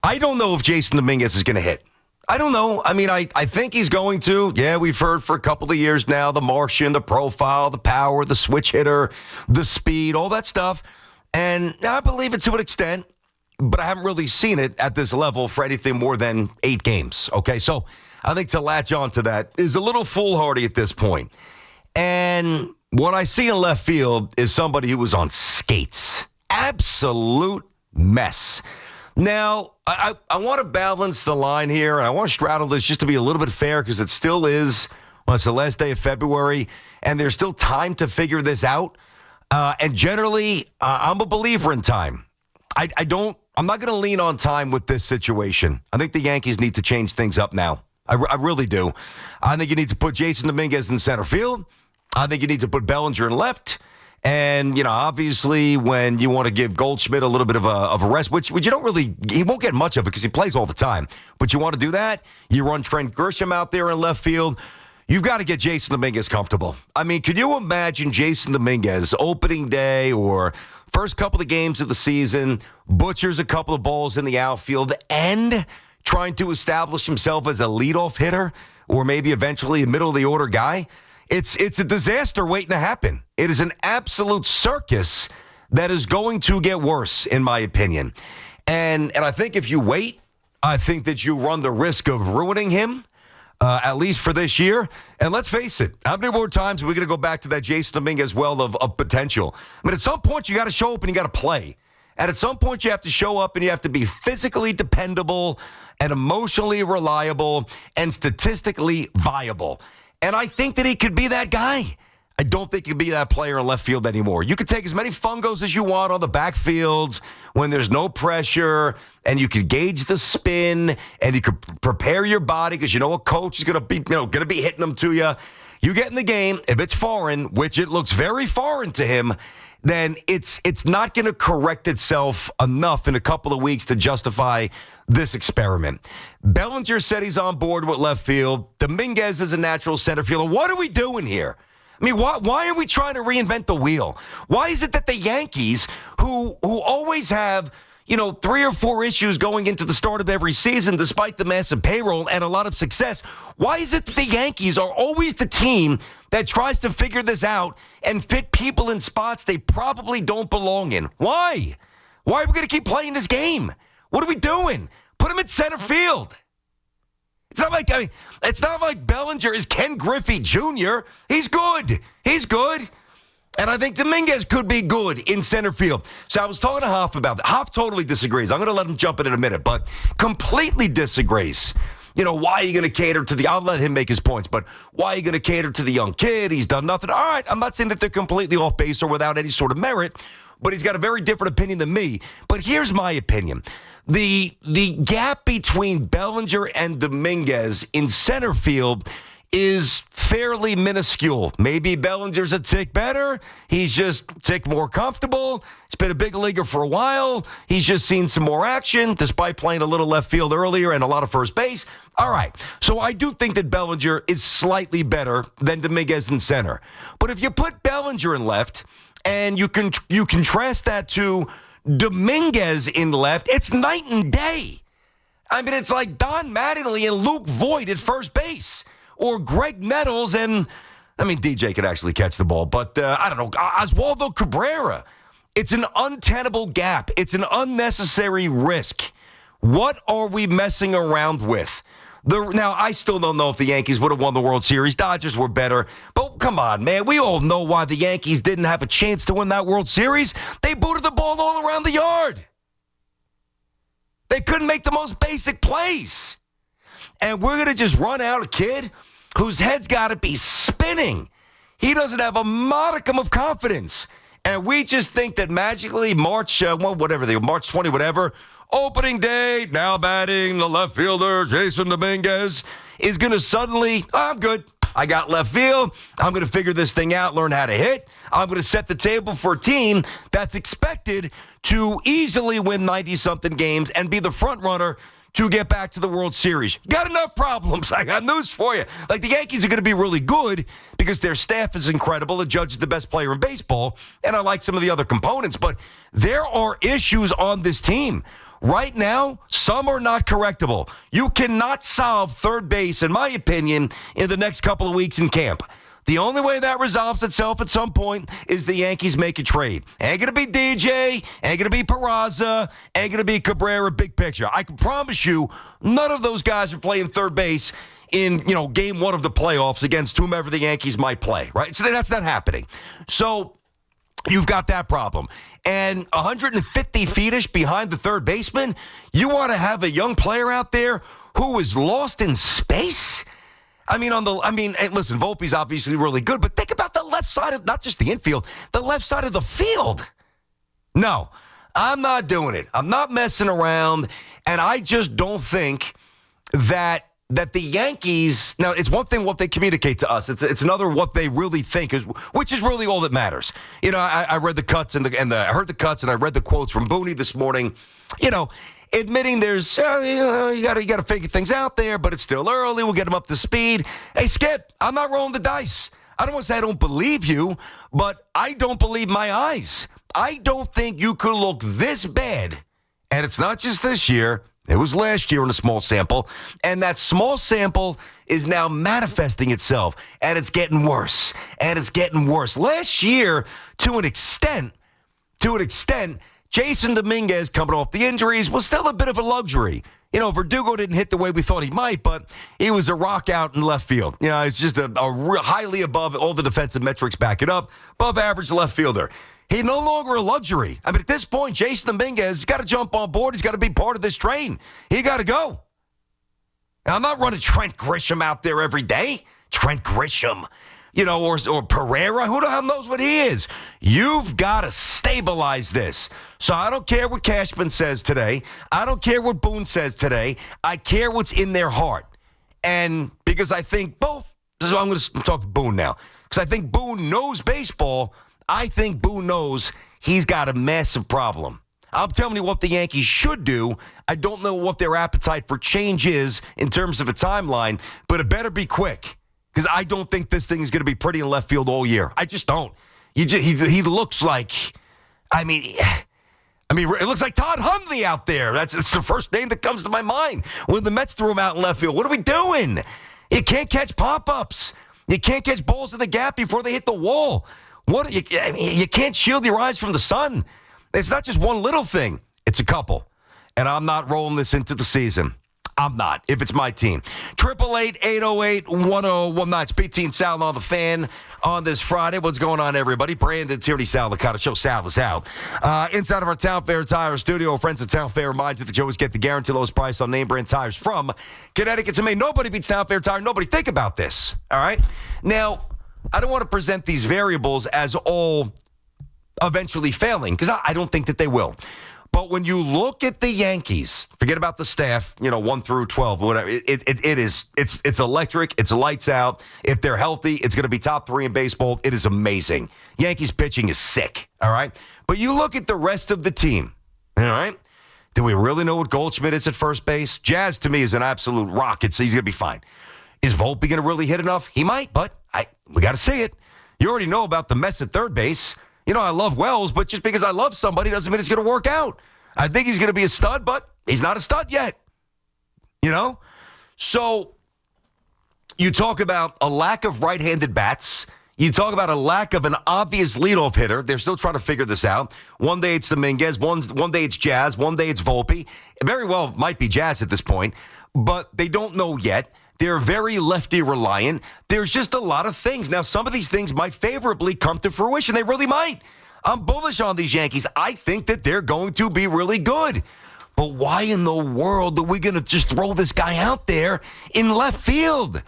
I don't know if Jasson Domínguez is going to hit. I don't know. I mean, I think he's going to. Yeah, we've heard for a couple of years now, the Martian, the profile, the power, the switch hitter, the speed, all that stuff. And I believe it to an extent, but I haven't really seen it at this level for anything more than 8 games. Okay, so I think to latch on to that is a little foolhardy at this point. And what I see in left field is somebody who was on skates. Absolute mess. Now, I want to balance the line here, and I want to straddle this just to be a little bit fair because it still is, well, it's the last day of February, and there's still time to figure this out. And generally, I'm a believer in time. I'm not going to lean on time with this situation. I think the Yankees need to change things up now. I really do. I think you need to put Jasson Domínguez in center field. I think you need to put Bellinger in left. And, you know, obviously when you want to give Goldschmidt a little bit of a rest, which you don't really, he won't get much of it because he plays all the time. But you want to do that, you run Trent Grisham out there in left field. You've got to get Jasson Domínguez comfortable. I mean, could you imagine Jasson Domínguez opening day or first couple of games of the season, butchers a couple of balls in the outfield and trying to establish himself as a leadoff hitter or maybe eventually a middle-of-the-order guy? It's a disaster waiting to happen. It is an absolute circus that is going to get worse, in my opinion. And I think if you wait, I think that you run the risk of ruining him, at least for this year. And let's face it, how many more times are we going to go back to that Jasson Domínguez well of potential? I mean, at some point, you got to show up and you got to play. And at some point, you have to show up and you have to be physically dependable and emotionally reliable and statistically viable. And I think that he could be that guy. I don't think he could be that player in left field anymore. You could take as many fungos as you want on the backfields when there's no pressure, and you could gauge the spin, and you could prepare your body because you know a coach is going to be hitting them to you. You get in the game, if it's foreign, which it looks very foreign to him, then it's not going to correct itself enough in a couple of weeks to justify this experiment. Bellinger said he's on board with left field. Dominguez is a natural center fielder. What are we doing here? I mean, why are we trying to reinvent the wheel? Why is it that the Yankees, who always have, 3 or 4 issues going into the start of every season, despite the massive payroll and a lot of success, why is it that the Yankees are always the team that tries to figure this out and fit people in spots they probably don't belong in? Why? Why are we going to keep playing this game? What are we doing? Put him in center field. It's not like Bellinger is Ken Griffey Jr. He's good. And I think Dominguez could be good in center field. So I was talking to Hoff about that. Hoff totally disagrees. I'm going to let him jump in a minute, but completely disagrees. Why are you going to cater to I'll let him make his points, but why are you going to cater to the young kid? He's done nothing. All right, I'm not saying that they're completely off base or without any sort of merit, but he's got a very different opinion than me. But here's my opinion. The gap between Bellinger and Dominguez in center field is fairly minuscule. Maybe Bellinger's a tick better. He's just a tick more comfortable. He's been a big leaguer for a while. He's just seen some more action, despite playing a little left field earlier and a lot of first base. All right, so I do think that Bellinger is slightly better than Dominguez in center. But if you put Bellinger in left and you contrast that to Dominguez in left, it's night and day. I mean, it's like Don Mattingly and Luke Voigt at first base. Or Greg Nettles and, DJ could actually catch the ball, but I don't know, Oswaldo Cabrera. It's an untenable gap. It's an unnecessary risk. What are we messing around with? Now, I still don't know if the Yankees would have won the World Series. Dodgers were better. But come on, man. We all know why the Yankees didn't have a chance to win that World Series. They booted the ball all around the yard. They couldn't make the most basic plays. And we're going to just run out a kid whose head's got to be spinning. He doesn't have a modicum of confidence. And we just think that magically March 20, whatever, opening day, now batting, the left fielder, Jasson Domínguez, is going to suddenly, I'm good. I got left field. I'm going to figure this thing out, learn how to hit. I'm going to set the table for a team that's expected to easily win 90-something games and be the front runner to get back to the World Series. Got enough problems. I got news for you. Like, the Yankees are going to be really good because their staff is incredible. The judge is the best player in baseball, and I like some of the other components, but there are issues on this team. Right now, some are not correctable. You cannot solve third base, in my opinion, in the next couple of weeks in camp. The only way that resolves itself at some point is the Yankees make a trade. Ain't going to be DJ, ain't going to be Peraza, ain't going to be Cabrera, big picture. I can promise you, none of those guys are playing third base in, game one of the playoffs against whomever the Yankees might play, right? So that's not happening. So you've got that problem. And 150 feet-ish behind the third baseman, you want to have a young player out there who is lost in space? Listen, Volpe's obviously really good, but think about the left side of, not just the infield, the left side of the field. No, I'm not doing it. I'm not messing around, and I just don't think that the Yankees, now it's one thing what they communicate to us. It's another what they really think, which is really all that matters. I read the cuts I heard the cuts and I read the quotes from Booney this morning, admitting there's, you got to figure things out there, but it's still early. We'll get them up to speed. Hey, Skip, I'm not rolling the dice. I don't want to say I don't believe you, but I don't believe my eyes. I don't think you could look this bad. And it's not just this year. It was last year in a small sample, and that small sample is now manifesting itself, and it's getting worse, and it's getting worse. Last year, to an extent, Jasson Domínguez coming off the injuries was still a bit of a luxury. Verdugo didn't hit the way we thought he might, but he was a rock out in left field. It's just a real highly above, all the defensive metrics back it up, above average left fielder. He's no longer a luxury. At this point, Jasson Domínguez has got to jump on board. He's got to be part of this train. He got to go. Now, I'm not running Trent Grisham out there every day. Trent Grisham, or Pereira. Who the hell knows what he is? You've got to stabilize this. So I don't care what Cashman says today. I don't care what Boone says today. I care what's in their heart. And because I think both, so I'm going to talk to Boone now, because I think Boone knows baseball. I think Boone knows he's got a massive problem. I'm telling you what the Yankees should do. I don't know what their appetite for change is in terms of a timeline, but it better be quick because I don't think this thing is going to be pretty in left field all year. I just don't. He looks like, it looks like Todd Hundley out there. It's the first name that comes to my mind when the Mets threw him out in left field. What are we doing? You can't catch pop-ups. You can't catch balls in the gap before they hit the wall. You can't shield your eyes from the sun. It's not just one little thing. It's a couple. And I'm not rolling this into the season. I'm not, if it's my team. 888-808-1019. It's BT and Sal on the Fan on this Friday. What's going on, everybody? Brandon Tierney, Sal Licata Show. Sal is out. Inside of our Town Fair Tire studio, friends at Town Fair remind you that you always get the guaranteed lowest price on name brand tires from Connecticut to Maine. Nobody beats Town Fair Tire. Nobody think about this, all right? Now, I don't want to present these variables as all eventually failing because I don't think that they will. But when you look at the Yankees, forget about the staff, 1 through 12, whatever. It's electric. It's lights out. If they're healthy, it's going to be top 3 in baseball. It is amazing. Yankees pitching is sick. All right. But you look at the rest of the team. All right. Do we really know what Goldschmidt is at first base? Jazz to me is an absolute rocket, so he's going to be fine. Is Volpe going to really hit enough? He might, but we got to see it. You already know about the mess at third base. I love Wells, but just because I love somebody doesn't mean it's going to work out. I think he's going to be a stud, but he's not a stud yet. So you talk about a lack of right-handed bats. You talk about a lack of an obvious leadoff hitter. They're still trying to figure this out. One day it's Dominguez. One day it's Jazz. One day it's Volpe. It very well might be Jazz at this point, but they don't know yet. They're very lefty reliant. There's just a lot of things. Now, some of these things might favorably come to fruition. They really might. I'm bullish on these Yankees. I think that they're going to be really good. But why in the world are we going to just throw this guy out there in left field?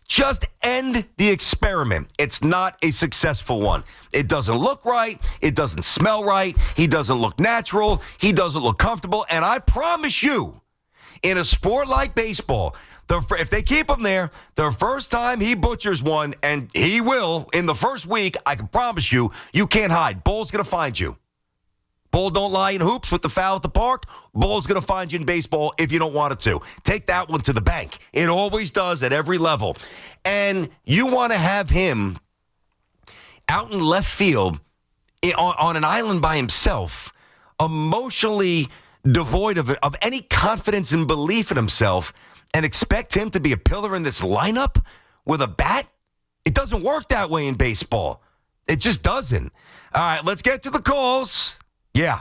Just end the experiment. It's not a successful one. It doesn't look right. It doesn't smell right. He doesn't look natural. He doesn't look comfortable. And I promise you, in a sport like baseball, if they keep him there, the first time he butchers one, and he will in the first week, I can promise you, you can't hide. Bull's going to find you. Bull don't lie in hoops with the foul at the park. Bull's going to find you in baseball if you don't want it to. Take that one to the bank. It always does at every level. And you want to have him out in left field on an island by himself, emotionally devoid of any confidence and belief in himself and expect him to be a pillar in this lineup with a bat? It doesn't work that way in baseball. It just doesn't. All right, let's get to the calls. Yeah.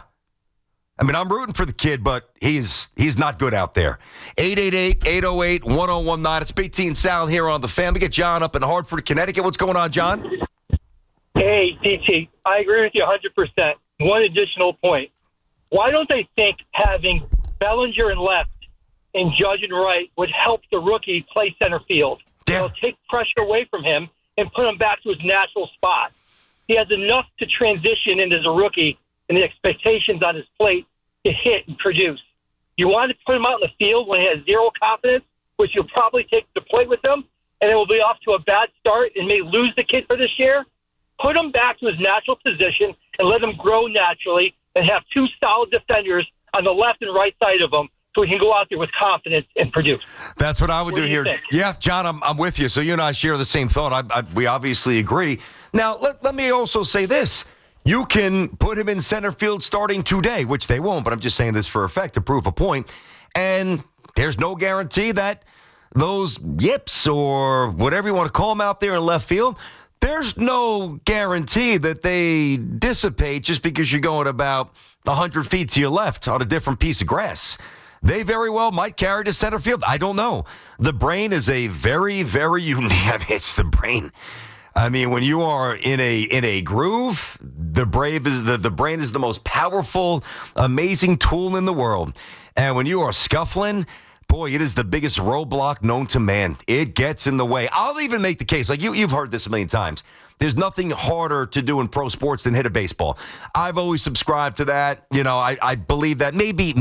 I mean, I'm rooting for the kid, but he's not good out there. 888-808-1019. It's BT and Sal here on The Fan. We get John up in Hartford, Connecticut. What's going on, John? Hey, DT, I agree with you 100%. One additional point. Why don't they think having Bellinger in left and Judge in right would help the rookie play center field? Yeah. It'll take pressure away from him and put him back to his natural spot. He has enough to transition into as a rookie and the expectations on his plate to hit and produce. You want to put him out in the field when he has zero confidence, which you'll probably take to the plate with him, and it will be off to a bad start and may lose the kid for this year. Put him back to his natural position and let him grow naturally and have two solid defenders on the left and right side of him so he can go out there with confidence and produce. That's what I would do here. Think? Yeah, John, I'm with you. So you and I share the same thought. We obviously agree. Now, let me also say this. You can put him in center field starting today, which they won't, but I'm just saying this for effect to prove a point. And there's no guarantee that those yips or whatever you want to call them out there in left field, there's no guarantee that they dissipate just because you're going about 100 feet to your left on a different piece of grass. They very well might carry to center field. I don't know. The brain is a very, very unique. It's the brain. I mean, when you are in a groove, the brain is the most powerful, amazing tool in the world. And when you are scuffling, boy, it is the biggest roadblock known to man. It gets in the way. I'll even make the case, like you've heard this a million times. There's nothing harder to do in pro sports than hit a baseball. I've always subscribed to that. You know, I believe that maybe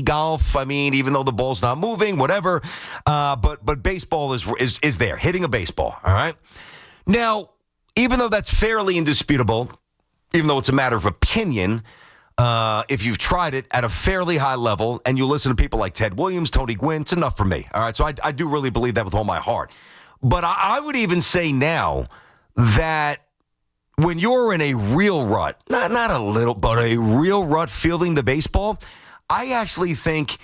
golf. I mean, even though the ball's not moving, whatever. But baseball is there, hitting a baseball. All right. Now, even though that's fairly indisputable, even though it's a matter of opinion, if you've tried it at a fairly high level and you listen to people like Ted Williams, Tony Gwynn, it's enough for me. All right. So I do really believe that with all my heart. But I would even say now that when you're in a real rut, not a little, but a real rut fielding the baseball, I actually think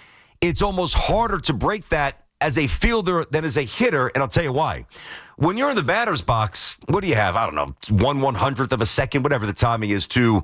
it's almost harder to break that as a fielder than as a hitter, and I'll tell you why. When you're in the batter's box, what do you have? I don't know, 1/100th of a second, whatever the timing is, to,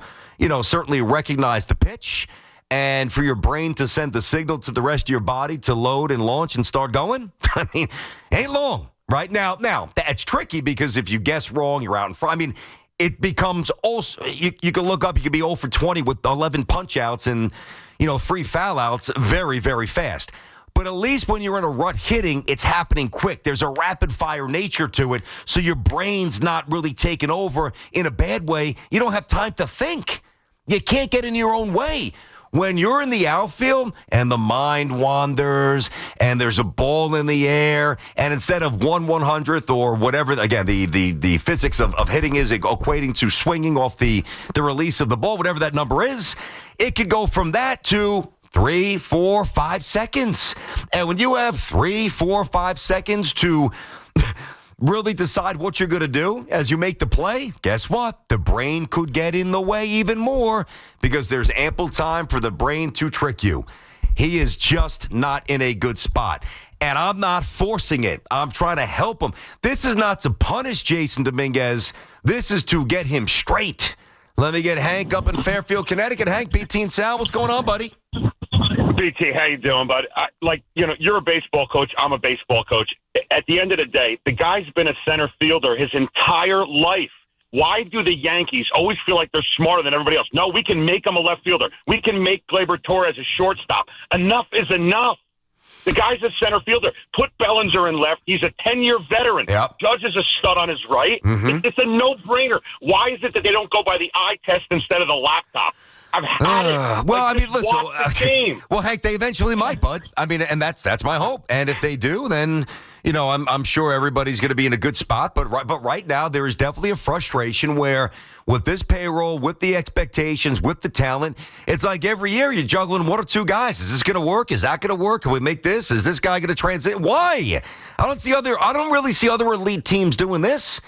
certainly recognize the pitch and for your brain to send the signal to the rest of your body to load and launch and start going. I mean, ain't long. Right now, that's tricky because if you guess wrong, you're out in front. I mean, it becomes also, you can look up, you could be 0 for 20 with 11 punch outs and, 3 foul outs very, very fast. But at least when you're in a rut hitting, it's happening quick. There's a rapid fire nature to it. So your brain's not really taken over in a bad way. You don't have time to think. You can't get in your own way. When you're in the outfield and the mind wanders and there's a ball in the air and instead of 1/100th or whatever, again, the physics of hitting is equating to swinging off the release of the ball, whatever that number is, it could go from that to 3, 4, 5 seconds. And when you have 3, 4, 5 seconds to really decide what you're going to do as you make the play, guess what? The brain could get in the way even more because there's ample time for the brain to trick you. He is just not in a good spot. And I'm not forcing it. I'm trying to help him. This is not to punish Jasson Domínguez. This is to get him straight. Let me get Hank up in Fairfield, Connecticut. Hank, BT and Sal, what's going on, buddy? BT, how you doing, bud? You're a baseball coach. I'm a baseball coach. At the end of the day, the guy's been a center fielder his entire life. Why do the Yankees always feel like they're smarter than everybody else? No, we can make him a left fielder. We can make Gleyber Torres a shortstop. Enough is enough. The guy's a center fielder. Put Bellinger in left. He's a 10-year veteran. Yep. Judge is a stud on his right. Mm-hmm. It's a no-brainer. Why is it that they don't go by the eye test instead of the laptop? I've had it. Well, Like, I mean, listen. watch the game. Well, Hank, they eventually might, bud. I mean, and that's my hope. And if they do, then I'm sure everybody's going to be in a good spot. But right now, there is definitely a frustration where with this payroll, with the expectations, with the talent, it's like every year you're juggling 1 or 2 guys. Is this going to work? Is that going to work? Can we make this? Is this guy going to transit? Why? I don't really see other elite teams doing this.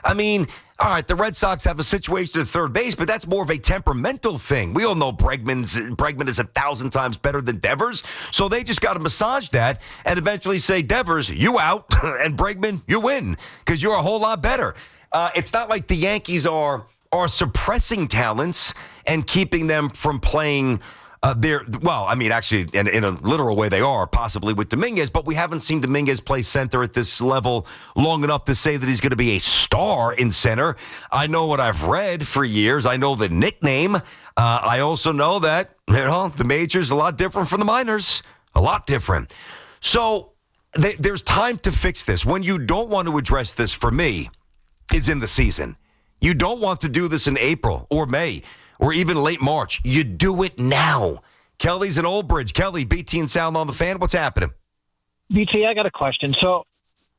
I mean, All right, the Red Sox have a situation at third base, but that's more of a temperamental thing. We all know Bregman is 1,000 times better than Devers, so they just got to massage that and eventually say, Devers, you out, and Bregman, you win, because you're a whole lot better. It's not like the Yankees are suppressing talents and keeping them from playing actually, in a literal way, they are, possibly with Dominguez, but we haven't seen Dominguez play center at this level long enough to say that he's going to be a star in center. I know what I've read for years. I know the nickname. I also know that, the majors are a lot different from the minors. A lot different. So there's time to fix this. When you don't want to address this, for me, is in the season. You don't want to do this in April or May or even late March. You do it now. Kelly's in Old Bridge. Kelly, BT and Sound on the Fan. What's happening? BT, I got a question. So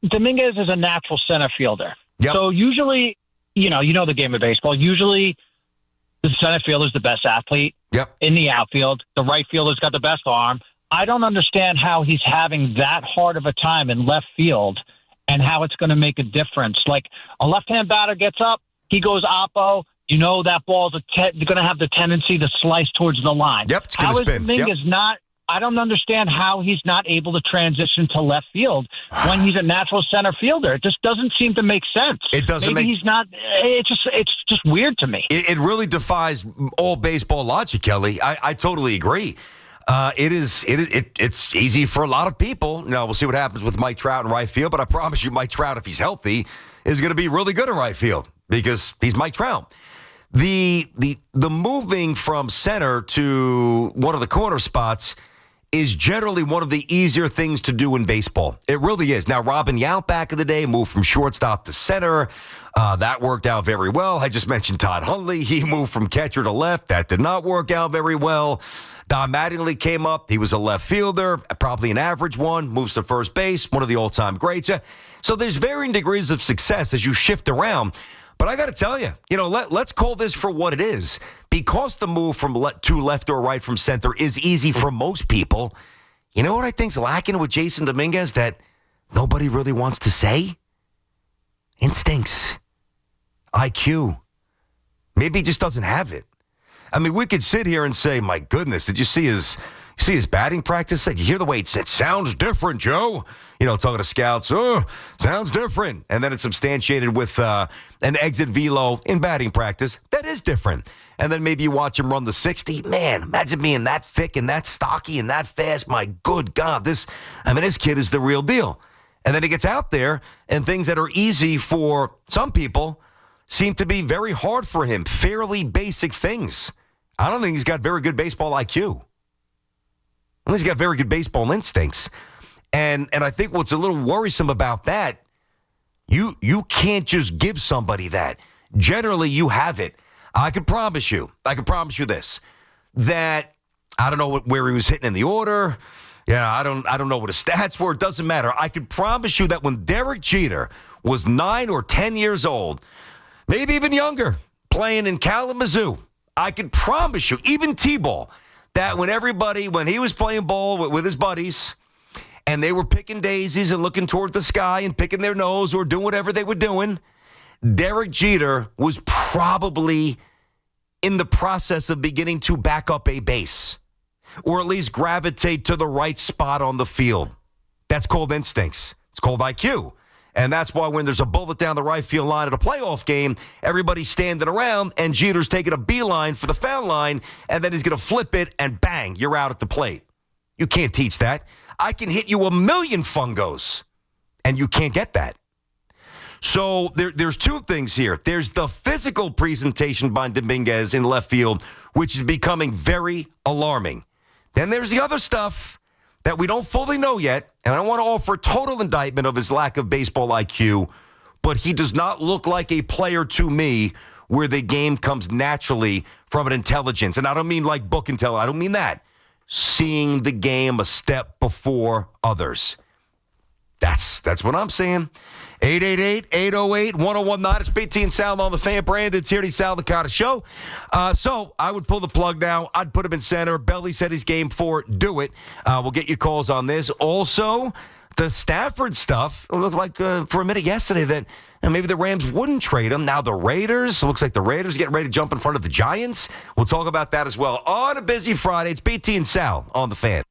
Dominguez is a natural center fielder. Yep. So usually, you know the game of baseball. Usually the center fielder is the best athlete in the outfield. The right fielder's got the best arm. I don't understand how he's having that hard of a time in left field and how it's going to make a difference. Like a left-hand batter gets up, he goes oppo. You know that ball's going to have the tendency to slice towards the line. Yep, it's going to spin. Dominguez not? I don't understand how he's not able to transition to left field when he's a natural center fielder. It just doesn't seem to make sense. It doesn't. Maybe he's not. It's just weird to me. It really defies all baseball logic, Kelly. I totally agree. It's easy for a lot of people. We'll see what happens with Mike Trout in right field, but I promise you, Mike Trout, if he's healthy, is going to be really good in right field because he's Mike Trout. The moving from center to one of the corner spots is generally one of the easier things to do in baseball. It really is. Now, Robin Yount back in the day moved from shortstop to center. That worked out very well. I just mentioned Todd Hundley. He moved from catcher to left. That did not work out very well. Don Mattingly came up. He was a left fielder, probably an average one, moves to first base, one of the all-time greats. So there's varying degrees of success as you shift around. But I got to tell you, let's call this for what it is. Because the move from to left or right from center is easy for most people, you know what I think's lacking with Jasson Domínguez that nobody really wants to say? Instincts. IQ. Maybe he just doesn't have it. I mean, we could sit here and say, my goodness, did you see his batting practice? Did you hear the way it said, sounds different, Joe? Talking to scouts, sounds different. And then it's substantiated with an exit velo in batting practice. That is different. And then maybe you watch him run the 60. Man, imagine being that thick and that stocky and that fast. My good God, this kid is the real deal. And then he gets out there, and things that are easy for some people seem to be very hard for him. Fairly basic things. I don't think he's got very good baseball IQ. I think he's got very good baseball instincts. And I think what's a little worrisome about that, you can't just give somebody that. Generally, you have it. I can promise you this, that I don't know where he was hitting in the order. Yeah, I don't know what his stats were. It doesn't matter. I could promise you that when Derek Jeter was 9 or 10 years old, maybe even younger, playing in Kalamazoo, I could promise you, even T-ball, that when he was playing ball with his buddies, and they were picking daisies and looking toward the sky and picking their nose or doing whatever they were doing, Derek Jeter was probably in the process of beginning to back up a base or at least gravitate to the right spot on the field. That's called instincts. It's called IQ. And that's why when there's a bullet down the right field line at a playoff game, everybody's standing around and Jeter's taking a beeline for the foul line, and then he's going to flip it and bang, you're out at the plate. You can't teach that. I can hit you 1,000,000 fungos, and you can't get that. So there's two things here. There's the physical presentation by Dominguez in left field, which is becoming very alarming. Then there's the other stuff that we don't fully know yet, and I don't want to offer total indictment of his lack of baseball IQ, but he does not look like a player to me where the game comes naturally from an intelligence. And I don't mean like book intelligence. I don't mean that. Seeing the game a step before others. That's what I'm saying. 888-808-1019. It's BT and Sal on the Fan. Brandon's here. He's Sal Licata Show. So I would pull the plug now. I'd put him in center. Belly said he's game for. Do it. We'll get your calls on this. Also, The Stafford stuff, it looked like for a minute yesterday that maybe the Rams wouldn't trade him. Now the Raiders, it looks like the Raiders are getting ready to jump in front of the Giants. We'll talk about that as well on a busy Friday. It's BT and Sal on The Fan.